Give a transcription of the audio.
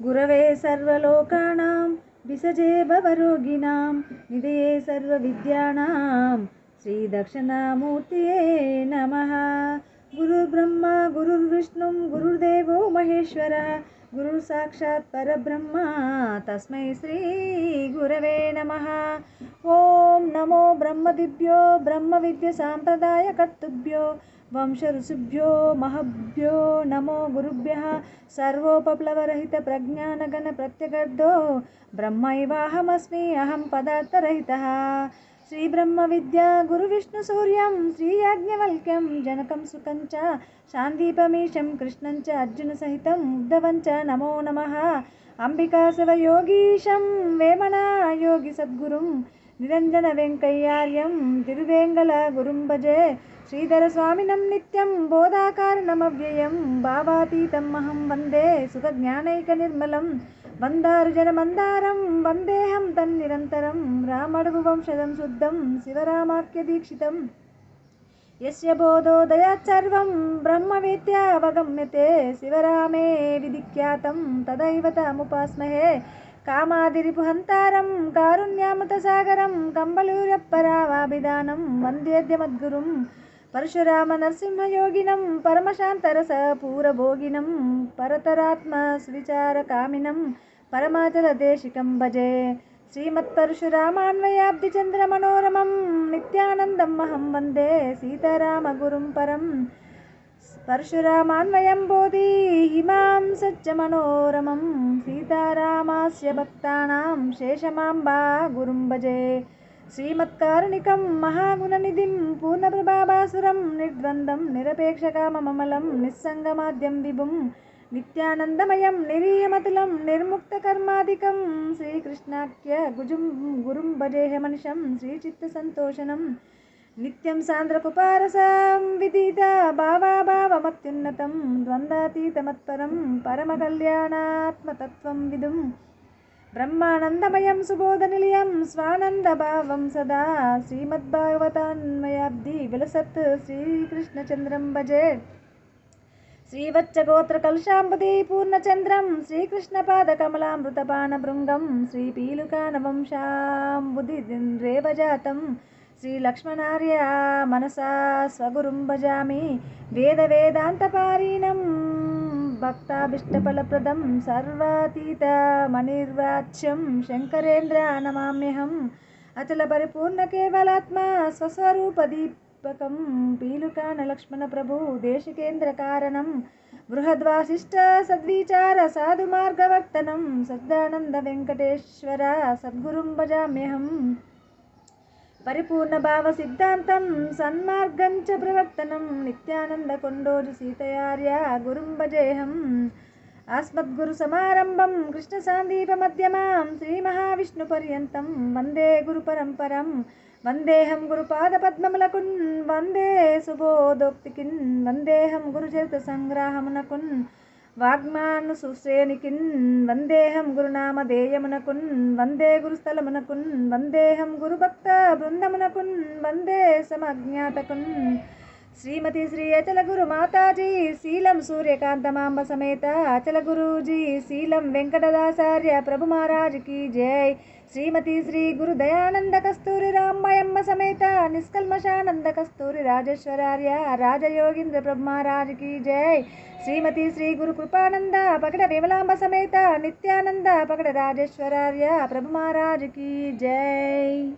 गुरवे सर्वलोकानां विसजे भवरोगिणां निधये सर्वविद्यानां श्रीदक्षिणामूर्तये नमः। गुरुर्ब्रह्मा गुरुर्विष्णुं गुरुर्देवो महेश्वरः गुरुसाक्षात् परब्रह्म तस्मै श्री गुरवे नमः। ओं नमो ब्रह्मदिभ्यो ब्रह्मविद्यासाम्प्रदायकर्तृभ्यो वंशऋषिभ्यो महभ्यो नमो गुरुभ्यः। सर्वोपप्लवरहित प्रज्ञानगण प्रत्यगर्धो ब्रह्मैवाहमस्मि अहं पदार्थरहितः। श्री ब्रह्म विद्या गुरुविष्णु सूर्यं श्रीयाज्ञवल्क्यं जनकं सुतं च शान्दीपमीशं कृष्णं च अर्जुन सहितं उद्धवं च नमो नमः। अंबिकासवयोगीशं वेमना योगी सद्गुरुं निरंजन वेंकय्यार्यं तिरुवेंगल गुरुं भजे। श्रीधर स्वामिनं नित्यं बोधाकारणमव्ययं भावातीतम् अहं वन्दे सुखज्ञानैकनिर्मलं वन्दारुजनमन्दारं वन्देऽहं तन्निरन्तरं रामरघुवंशजं शुद्धं शिवरामाख्यदीक्षितं यस्य बोधोदयात् सर्वं ब्रह्मवेत्यावगम्यते शिवरामे विधिख्यातं तदैव तमुपास्महे। कामादिरिपुहन्तारं कारुण्यामृतसागरं कम्बलूरप्परावाभिधानं वन्देऽद्य मद्गुरुं परशुराम नरसिंहयोगिनं परमशान्तरसपूरभोगिनं परतरात्मसुविचारकामिनं परमाचलदेशिकं भजे। श्रीमत्परशुरामान्वयाब्धिचन्द्रमनोरमं नित्यानन्दम् अहं वन्दे सीतारामगुरुं परं परशुरामान्वयं बोधि हिमां सच्चमनोरमं सीतारामास्य भक्तानां शेषमाम्बा गुरुं भजे। श्रीमत्कारुणिकं महागुणनिधिं पूर्णप्रभाभासुरं निर्द्वन्द्वं निरपेक्षकाममलं निस्सङ्गमाद्यं विभुं नित्यानन्दमयं निरीहमतुलं निर्मुक्तकर्मादिकं श्रीकृष्णाख्य गुरुं भजेऽहमनिशं श्रीचित्तसन्तोषनं नित्यं सान्द्रकुपारसं विदिता भावाभावमत्युन्नतं द्वन्द्वातीतमत्परं परमकल्याणात्मतत्त्वं विदुं ब्रह्मानन्दमयं सुबोधनिलयं स्वानन्दभावं सदा श्रीमद्भागवतान्मयाब्धि विलसत् श्रीकृष्णचन्द्रं भजे। श्रीवत्सगोत्रकलशाम्बुधि पूर्णचन्द्रं श्रीकृष्णपादकमलामृतपानभृङ्गं श्रीपीलुकानवंशाम्बुधिरेवजातं श्रीलक्ष्मणार्या मनसा स्वगुरुं भजामि। वेदवेदान्तपारिणं भक्ताभीष्टफलप्रदं सर्वातीतमनिर्वाच्यं शङ्करेन्द्र नमाम्यहम्। अचलपरिपूर्णकेवलात्मा स्वस्वरूपदीपकं पीलुकानलक्ष्मणप्रभु देशिकेन्द्रकारणं बृहद्वासिष्ठ सद्विचार साधुमार्गवर्तनं सच्चिदानन्दवेङ्कटेश्वर सद्गुरुं भजाम्यहम्। परिपूर्णभावसिद्धान्तं सन्मार्गं च प्रवर्तनं नित्यानन्दकोण्डोजि सीतयार्या गुरुं भजेऽहम्। अस्मद्गुरुसमारम्भं कृष्णसान्दीपमध्यमां श्रीमहाविष्णुपर्यन्तं वन्दे गुरुपरम्परां वन्देऽहं गुरुपादपद्ममलकुन् वन्दे सुबोधोक्तिकिन् वन्देऽहं गुरुचरितसङ्ग्राहमुनकुन् वाग्मानुसुश्रेणिकिन् वन्देऽहं गुरुनामधेयमुनकुन् वन्दे गुरुस्थलमुनकुन् वन्देऽहं गुरुभक्तवृन्दमुनकुन् वन्दे समज्ञातकुन्। श्रीमती श्री अचल गुरु माताजी शीलं सूर्यकांतमांब समेत अचल गुरुजी शीलं वेंकटदाचार्य प्रभु महाराज की जय। श्रीमती श्री गुरु दयानंद कस्तूरी रामयम्म समेत निष्कल्मषानंद कस्तूरी राजेश्वरार्य राजयोगींद्र प्रभु महाराज की जय। श्रीमती श्री गुरु कृपानंद पकड़ विमलांब समेत नित्यानंद पकड़ राजेश्वरार्य प्रभु महाराज की जय।